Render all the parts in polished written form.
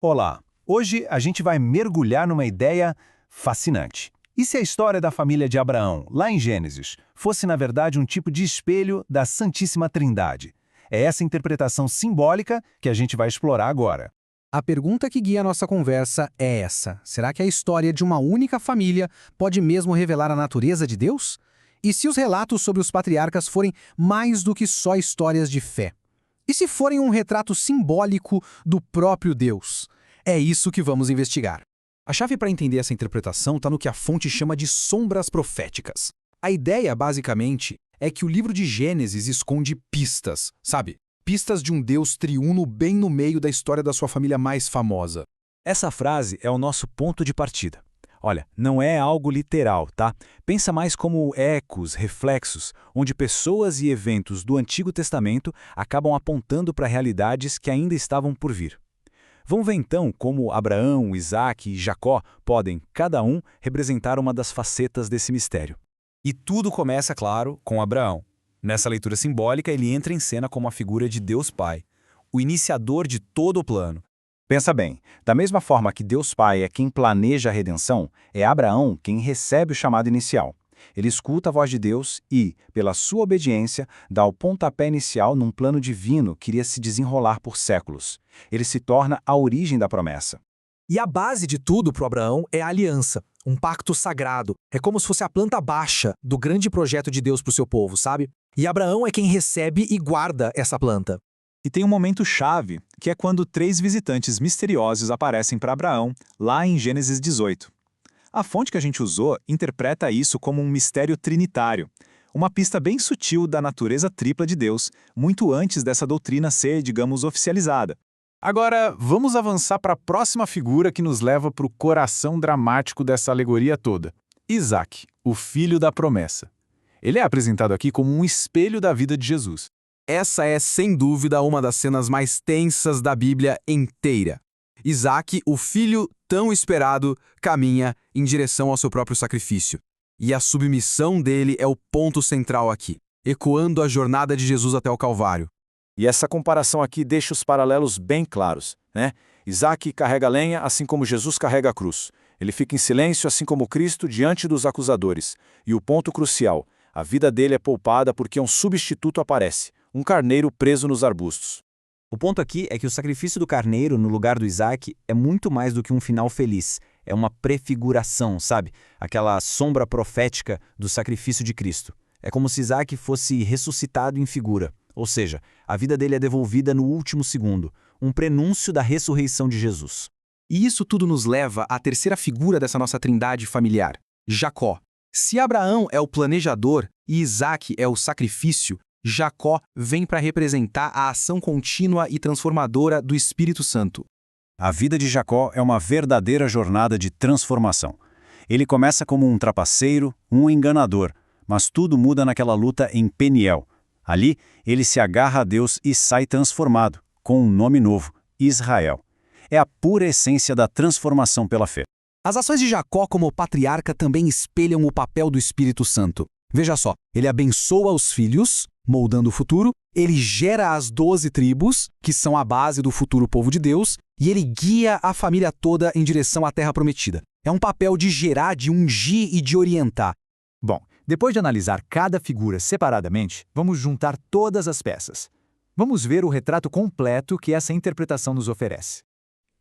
Olá! Hoje a gente vai mergulhar numa ideia fascinante. E se a história da família de Abraão, lá em Gênesis, fosse na verdade um tipo de espelho da Santíssima Trindade? É essa interpretação simbólica que a gente vai explorar agora. A pergunta que guia a nossa conversa é essa: será que a história de uma única família pode mesmo revelar a natureza de Deus? E se os relatos sobre os patriarcas forem mais do que só histórias de fé? E se forem um retrato simbólico do próprio Deus? É isso que vamos investigar. A chave para entender essa interpretação está no que a fonte chama de sombras proféticas. A ideia, basicamente, é que o livro de Gênesis esconde pistas, sabe? Pistas de um Deus triuno bem no meio da história da sua família mais famosa. Essa frase é o nosso ponto de partida. Olha, não é algo literal, tá? Pensa mais como ecos, reflexos, onde pessoas e eventos do Antigo Testamento acabam apontando para realidades que ainda estavam por vir. Vamos ver então como Abraão, Isaac e Jacó podem, cada um, representar uma das facetas desse mistério. E tudo começa, claro, com Abraão. Nessa leitura simbólica, ele entra em cena como a figura de Deus Pai, o iniciador de todo o plano. Pensa bem, da mesma forma que Deus Pai é quem planeja a redenção, é Abraão quem recebe o chamado inicial. Ele escuta a voz de Deus e, pela sua obediência, dá o pontapé inicial num plano divino que iria se desenrolar por séculos. Ele se torna a origem da promessa. E a base de tudo para Abraão é a aliança, um pacto sagrado. É como se fosse a planta baixa do grande projeto de Deus para o seu povo, sabe? E Abraão é quem recebe e guarda essa planta. E tem um momento chave, que é quando 3 visitantes misteriosos aparecem para Abraão, lá em Gênesis 18. A fonte que a gente usou interpreta isso como um mistério trinitário, uma pista bem sutil da natureza tripla de Deus, muito antes dessa doutrina ser, digamos, oficializada. Agora, vamos avançar para a próxima figura que nos leva para o coração dramático dessa alegoria toda. Isaac, o filho da promessa. Ele é apresentado aqui como um espelho da vida de Jesus. Essa é, sem dúvida, uma das cenas mais tensas da Bíblia inteira. Isaac, o filho tão esperado, caminha em direção ao seu próprio sacrifício. E a submissão dele é o ponto central aqui, ecoando a jornada de Jesus até o Calvário. E essa comparação aqui deixa os paralelos bem claros, né? Isaac carrega a lenha assim como Jesus carrega a cruz. Ele fica em silêncio assim como Cristo diante dos acusadores. E o ponto crucial, a vida dele é poupada porque um substituto aparece, um carneiro preso nos arbustos. O ponto aqui é que o sacrifício do carneiro no lugar do Isaac é muito mais do que um final feliz. É uma prefiguração, sabe? Aquela sombra profética do sacrifício de Cristo. É como se Isaac fosse ressuscitado em figura. Ou seja, a vida dele é devolvida no último segundo, um prenúncio da ressurreição de Jesus. E isso tudo nos leva à terceira figura dessa nossa trindade familiar, Jacó. Se Abraão é o planejador e Isaac é o sacrifício, Jacó vem para representar a ação contínua e transformadora do Espírito Santo. A vida de Jacó é uma verdadeira jornada de transformação. Ele começa como um trapaceiro, um enganador, mas tudo muda naquela luta em Peniel. Ali, ele se agarra a Deus e sai transformado, com um nome novo, Israel. É a pura essência da transformação pela fé. As ações de Jacó como patriarca também espelham o papel do Espírito Santo. Veja só, ele abençoa os filhos, moldando o futuro, ele gera as 12 tribos, que são a base do futuro povo de Deus, e ele guia a família toda em direção à Terra Prometida. É um papel de gerar, de ungir e de orientar. Bom, depois de analisar cada figura separadamente, vamos juntar todas as peças. Vamos ver o retrato completo que essa interpretação nos oferece.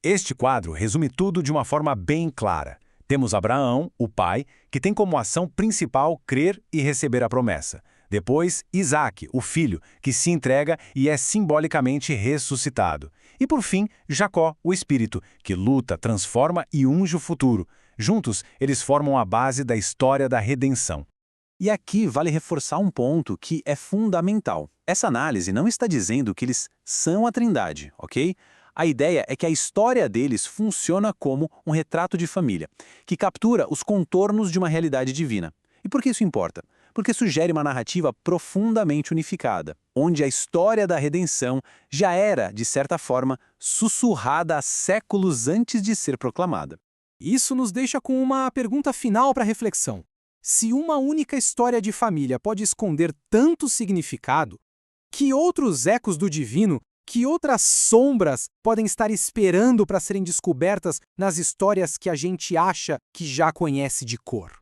Este quadro resume tudo de uma forma bem clara. Temos Abraão, o pai, que tem como ação principal crer e receber a promessa. Depois, Isaac, o filho, que se entrega e é simbolicamente ressuscitado. E por fim, Jacó, o espírito, que luta, transforma e unge o futuro. Juntos, eles formam a base da história da redenção. E aqui vale reforçar um ponto que é fundamental. Essa análise não está dizendo que eles são a Trindade, ok? A ideia é que a história deles funciona como um retrato de família, que captura os contornos de uma realidade divina. E por que isso importa? Porque sugere uma narrativa profundamente unificada, onde a história da redenção já era, de certa forma, sussurrada há séculos antes de ser proclamada. Isso nos deixa com uma pergunta final para reflexão. Se uma única história de família pode esconder tanto significado, que outros ecos do divino Que outras sombras podem estar esperando para serem descobertas nas histórias que a gente acha que já conhece de cor?